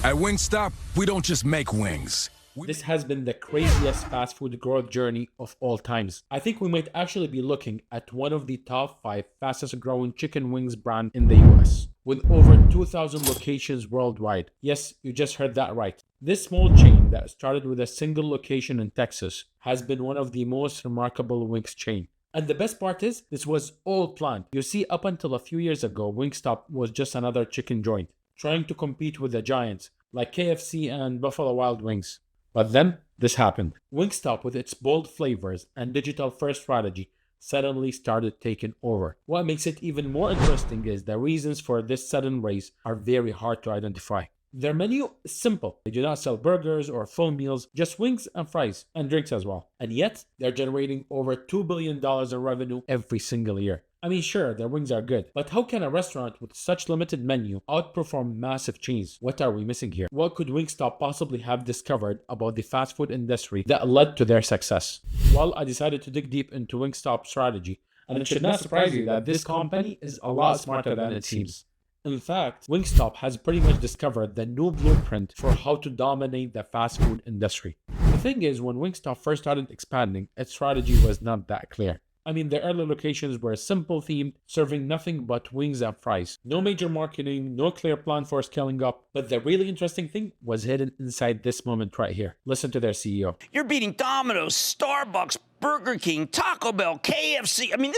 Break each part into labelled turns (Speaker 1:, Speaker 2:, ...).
Speaker 1: At Wingstop, we don't just make wings.
Speaker 2: This has been the craziest fast food growth journey of all times. I think we might actually be looking at one of the top 5 fastest growing chicken wings brand in the US, with over 2,000 locations worldwide. Yes, you just heard that right. This small chain that started with a single location in Texas has been one of the most remarkable wings chain. And the best part is, this was all planned. You see, up until a few years ago, Wingstop was just another chicken joint, trying to compete with the giants like KFC and Buffalo Wild Wings. But then, this happened. Wingstop, with its bold flavors and digital-first strategy, suddenly started taking over. What makes it even more interesting is the reasons for this sudden rise are very hard to identify. Their menu is simple. They do not sell burgers or full meals, just wings and fries, and drinks as well. And yet, they're generating over $2 billion in revenue every single year. I mean, sure, their wings are good, but how can a restaurant with such limited menu outperform massive chains? What are we missing here? What could Wingstop possibly have discovered about the fast food industry that led to their success? Well, I decided to dig deep into Wingstop's strategy, and it should not surprise you that this company is a lot smarter than it seems. In fact, Wingstop has pretty much discovered the new blueprint for how to dominate the fast food industry. The thing is, when Wingstop first started expanding, its strategy was not that clear. I mean, the early locations were simple themed, serving nothing but wings and fries. No major marketing, no clear plan for scaling up. But the really interesting thing was hidden inside this moment right here. Listen to their CEO.
Speaker 3: You're beating Domino's, Starbucks, Burger King, Taco Bell, KFC. I mean,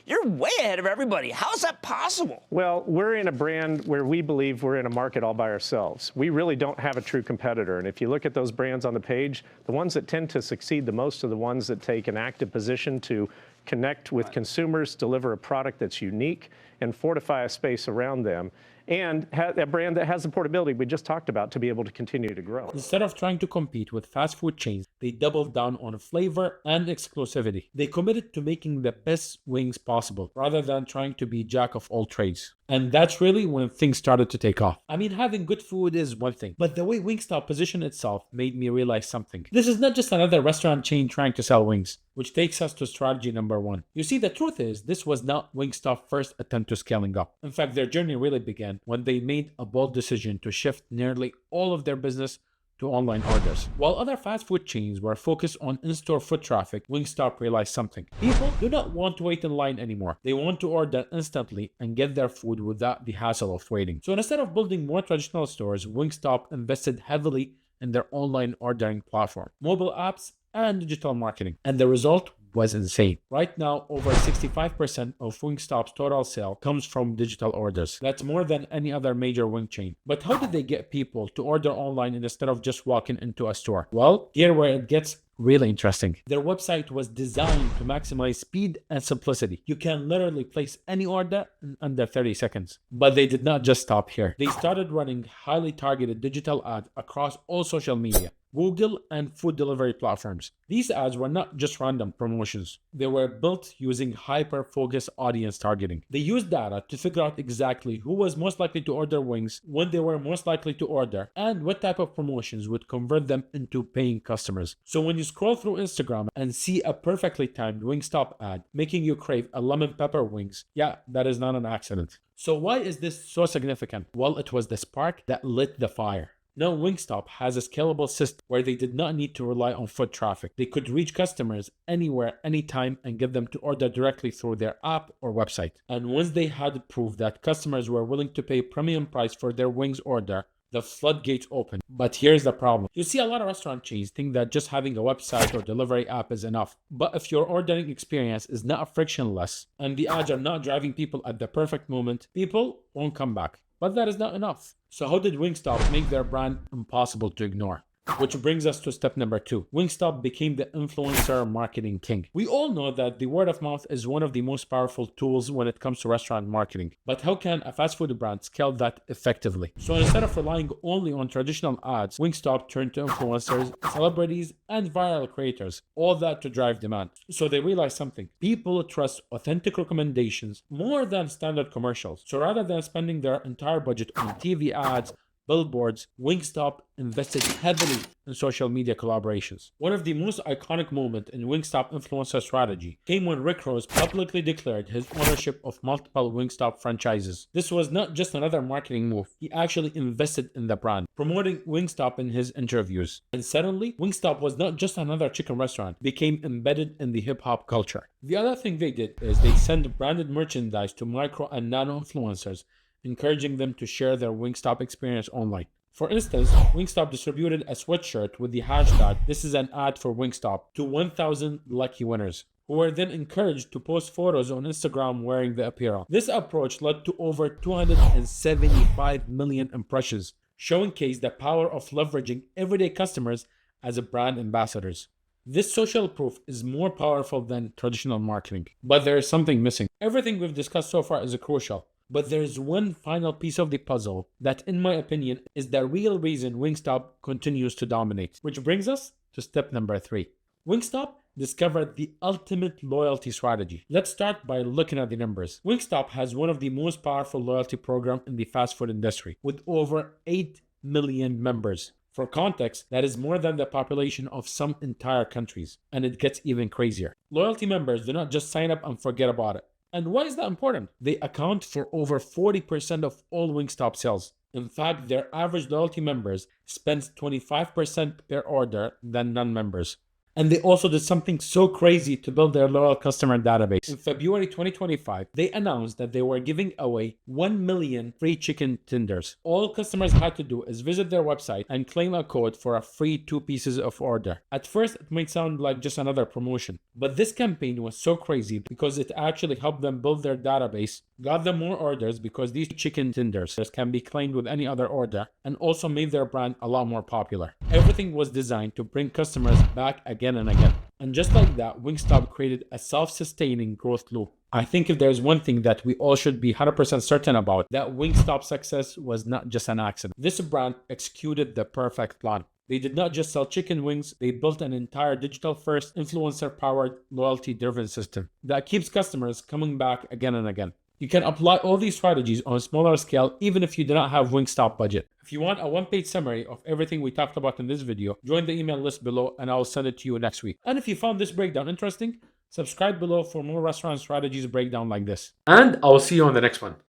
Speaker 3: you're way ahead of everybody. How is that possible?
Speaker 4: Well, we're in a brand where we believe we're in a market all by ourselves. We really don't have a true competitor. And if you look at those brands on the page, the ones that tend to succeed the most are the ones that take an active position to connect with consumers, deliver a product that's unique, and fortify a space around them, and a brand that has the portability we just talked about to be able to continue to grow.
Speaker 2: Instead of trying to compete with fast food chains, they doubled down on flavor and exclusivity. They committed to making the best wings possible, rather than trying to be jack of all trades. And that's really when things started to take off. I mean, having good food is one thing, but the way Wingstop positioned itself made me realize something. This is not just another restaurant chain trying to sell wings, which takes us to strategy number 1. You see, the truth is, this was not Wingstop's first attempt to scaling up. In fact, their journey really began when they made a bold decision to shift nearly all of their business to online orders. While other fast food chains were focused on in-store foot traffic, Wingstop realized something. People do not want to wait in line anymore. They want to order instantly and get their food without the hassle of waiting. So instead of building more traditional stores, Wingstop invested heavily in their online ordering platform, mobile apps, and digital marketing. And the result was insane. Right now, over 65% of Wingstop's total sale comes from digital orders. That's more than any other major wing chain. But how did they get people to order online instead of just walking into a store? Well, here where it gets really interesting. Their website was designed to maximize speed and simplicity. You can literally place any order in under 30 seconds. But they did not just stop here. They started running highly targeted digital ads across all social media, Google, and food delivery platforms. These ads were not just random promotions. They were built using hyper-focused audience targeting. They used data to figure out exactly who was most likely to order wings, when they were most likely to order, and what type of promotions would convert them into paying customers. So when you scroll through Instagram and see a perfectly timed Wingstop ad making you crave a lemon pepper wings, yeah, that is not an accident. So why is this so significant? Well, it was the spark that lit the fire. Now Wingstop has a scalable system where they did not need to rely on foot traffic. They could reach customers anywhere, anytime, and get them to order directly through their app or website. And once they had proof that customers were willing to pay premium price for their wings order, the floodgates open. But here's the problem. You see, a lot of restaurant chains think that just having a website or delivery app is enough. But if your ordering experience is not frictionless and the ads are not driving people at the perfect moment, people won't come back. But that is not enough. So how did Wingstop make their brand impossible to ignore? Which brings us to step number 2. Wingstop became the influencer marketing king. We all know that the word of mouth is one of the most powerful tools when it comes to restaurant marketing. But how can a fast food brand scale that effectively? So instead of relying only on traditional ads, Wingstop turned to influencers, celebrities, and viral creators. All that to drive demand. So they realized something. People trust authentic recommendations more than standard commercials. So rather than spending their entire budget on TV ads, billboards, Wingstop invested heavily in social media collaborations. One of the most iconic moments in Wingstop influencer strategy came when Rick Ross publicly declared his ownership of multiple Wingstop franchises. This was not just another marketing move, he actually invested in the brand, promoting Wingstop in his interviews. And suddenly, Wingstop was not just another chicken restaurant, it became embedded in the hip-hop culture. The other thing they did is they sent branded merchandise to micro and nano influencers, encouraging them to share their Wingstop experience online. For instance, Wingstop distributed a sweatshirt with the hashtag "This is an ad for Wingstop" to 1,000 lucky winners, who were then encouraged to post photos on Instagram wearing the apparel. This approach led to over 275 million impressions, showcasing the power of leveraging everyday customers as brand ambassadors. This social proof is more powerful than traditional marketing. But there is something missing. Everything we've discussed so far is crucial. But there's one final piece of the puzzle that, in my opinion, is the real reason Wingstop continues to dominate. Which brings us to step number 3. Wingstop discovered the ultimate loyalty strategy. Let's start by looking at the numbers. Wingstop has one of the most powerful loyalty programs in the fast food industry, with over 8 million members. For context, that is more than the population of some entire countries, and it gets even crazier. Loyalty members do not just sign up and forget about it. And why is that important? They account for over 40% of all Wingstop sales. In fact, their average loyalty members spend 25% per order than non-members. And they also did something so crazy to build their loyal customer database. In February 2025, they announced that they were giving away 1 million free chicken tenders. All customers had to do is visit their website and claim a code for a free 2 pieces of order. At first, it might sound like just another promotion, but this campaign was so crazy because it actually helped them build their database, got them more orders because these chicken tenders can be claimed with any other order, and also made their brand a lot more popular. Everything was designed to bring customers back again and again. And just like that, Wingstop created a self-sustaining growth loop. I think if there's one thing that we all should be 100% certain about, that Wingstop's success was not just an accident. This brand executed the perfect plan. They did not just sell chicken wings, they built an entire digital-first, influencer-powered, loyalty-driven system that keeps customers coming back again and again. You can apply all these strategies on a smaller scale even if you do not have Wingstop budget. If you want a one-page summary of everything we talked about in this video, join the email list below and I will send it to you next week. And if you found this breakdown interesting, subscribe below for more restaurant strategies breakdown like this. And I will see you on the next one.